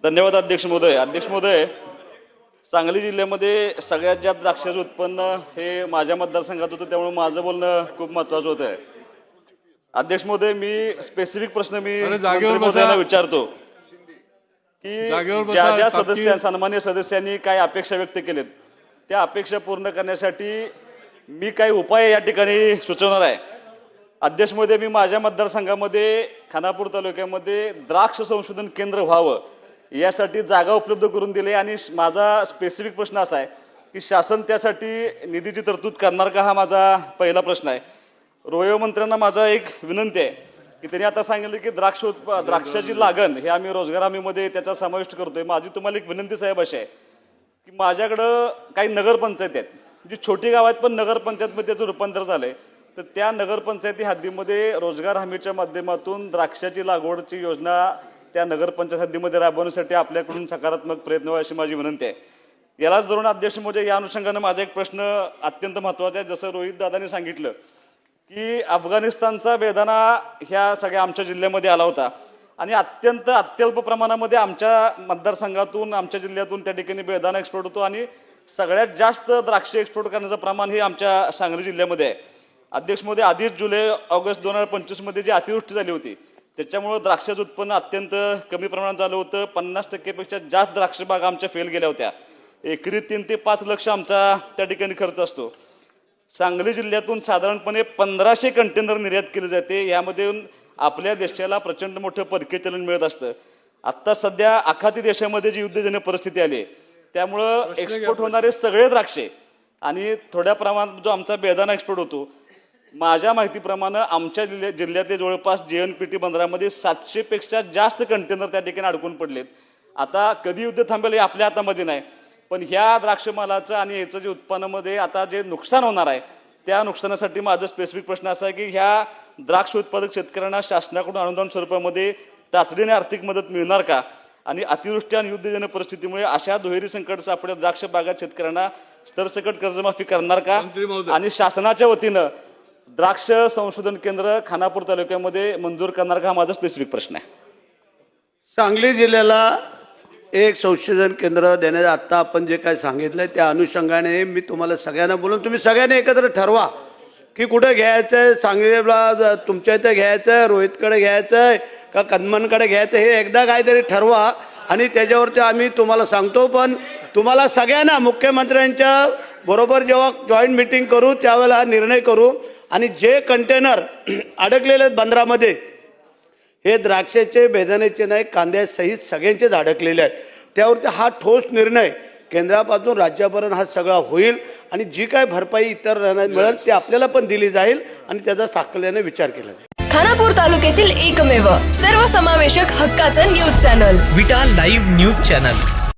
धन्यवाद अध्यक्ष महोदय. सांगली जिल्ह्यामध्ये सगळ्यात जास्त द्राक्षाचं उत्पन्न हे माझ्या मतदारसंघात होतं, त्यामुळे माझं बोलणं खूप महत्त्वाचं होतं. अध्यक्ष महोदय, मी स्पेसिफिक प्रश्न मंत्री महोदयांना विचारतो की ज्या सन्मान्य सदस्यांनी काय अपेक्षा व्यक्त केलेत त्या अपेक्षा पूर्ण करण्यासाठी मी काही उपाय या ठिकाणी सुचवणार आहे. अध्यक्ष महोदय, मी माझ्या मतदारसंघामध्ये खानापूर तालुक्यामध्ये द्राक्ष संशोधन केंद्र व्हावं यासाठी जागा उपलब्ध करून दिली आणि माझा स्पेसिफिक प्रश्न असा आहे की शासन त्यासाठी निधीची तरतूद करणार का, हा माझा पहिला प्रश्न आहे. रोयो मंत्र्यांना माझा एक विनंती आहे की त्यांनी आता सांगितलं की द्राक्षाची लागण हे आम्ही रोजगार हमीमध्ये त्याचा समाविष्ट करतोय. माझी तुम्हाला एक विनंती साहेब अशी आहे की माझ्याकडं काही नगरपंचायत आहेत जी छोटी गाव आहेत, पण नगरपंचायतमध्ये त्याचं रूपांतर झालंय. तर त्या नगरपंचायती हद्दीमध्ये रोजगार हमीच्या माध्यमातून द्राक्षाची लागवडची योजना त्या नगरपंचायत हद्दीमध्ये राबवण्यासाठी आपल्याकडून सकारात्मक प्रयत्न व्हावे अशी माझी विनंती आहे. यालाच धरून अध्यक्ष महोदय, या अनुषंगानं माझा एक प्रश्न अत्यंत महत्त्वाचा आहे. जसं रोहित दादांनी सांगितलं की अफगाणिस्तानचा बेदाणा ह्या सगळ्या आमच्या जिल्ह्यामध्ये आला होता आणि अत्यल्प प्रमाणामध्ये आमच्या मतदारसंघातून आमच्या जिल्ह्यातून त्या ठिकाणी बेदाणा एक्सपोर्ट होतो आणि सगळ्यात जास्त द्राक्ष एक्सपोर्ट करण्याचं प्रमाण हे आमच्या सांगली जिल्ह्यामध्ये आहे. अध्यक्ष महोदय, आधीच जुलै ऑगस्ट 2025 मध्ये जी अतिवृष्टी झाली होती त्याच्यामुळे द्राक्षाचं उत्पन्न अत्यंत कमी प्रमाणात झालं होतं. 50% जास्त द्राक्ष बागा आमच्या फेल गेल्या होत्या. एकरी 3 ते 5 लक्ष आमचा त्या ठिकाणी खर्च असतो. सांगली जिल्ह्यातून साधारणपणे 1500 कंटेनर निर्यात केले जाते. यामध्ये आपल्या देशाला प्रचंड मोठं परकीय चलन मिळत असतं. आत्ता सध्या आखाती देशामध्ये जी युद्धजन्य परिस्थिती आली त्यामुळं एक्सपोर्ट होणारे सगळे द्राक्षे आणि थोड्या प्रमाणात जो आमचा बेदाणा एक्सपोर्ट होतो, माझ्या माहितीप्रमाणे आमच्या जिल्ह्यातले जवळपास JNPT बंदरामध्ये 700 पेक्षा जास्त कंटेनर त्या ठिकाणी अडकून पडलेत. आता कधी युद्ध थांबेल हे आपल्या हातामध्ये नाही, पण ह्या द्राक्ष मालाचं आणि याचं जे उत्पन्नामध्ये आता जे नुकसान होणार आहे त्या नुकसानासाठी माझा स्पेसिफिक प्रश्न असा आहे की ह्या द्राक्ष उत्पादक शेतकऱ्यांना शासनाकडून अनुदान स्वरूपामध्ये तातडीने आर्थिक मदत मिळणार का, आणि अतिवृष्टी आणि युद्धजन्य परिस्थितीमुळे अशा दुहेरी संकट सापडल्या द्राक्ष बागात शेतकऱ्यांना सरसकट कर्जमाफी करणार का, आणि शासनाच्या वतीनं द्राक्ष संशोधन केंद्र खानापूर तालुक्यामध्ये मंजूर करणार का, हा माझा स्पेसिफिक प्रश्न आहे. सांगली जिल्ह्याला एक संशोधन केंद्र देण्याचं आत्ता आपण जे काय सांगितलंय त्या अनुषंगाने मी तुम्हाला सगळ्यांना बोलून तुम्ही सगळ्यांनी एकत्र ठरवा की कुठं घ्यायचं आहे. सांगलीला तुमच्या इथे घ्यायचं आहे, रोहितकडे घ्यायचं आहे का कदमनकडे घ्यायचं, हे एकदा काहीतरी ठरवा आणि त्याच्यावरती आम्ही तुम्हाला सांगतो. पण तुम्हाला सगळ्यांना मुख्यमंत्र्यांच्या बरोबर जेव्हा जॉईंट मीटिंग करू त्यावेळेला हा निर्णय करू आणि जे कंटेनर अडकलेले आहेत बंदरामध्ये हे द्राक्षाचे बेदाण्याचे नाही कांद्यासहित सगळ्यांचेच अडकलेले आहेत. त्यावरती हा ठोस निर्णय केंद्रापासून राज्यापर्यंत हा सगळा होईल आणि जी काय भरपाई इतर मिळेल ते आपल्याला पण दिली जाईल आणि त्याचा साकल्याने विचार केला जाईल. खानापूर तालुक्यातील एकमेव सर्वसमावेशक हक्काचं न्यूज चॅनल विटा लाईव्ह न्यूज चॅनल.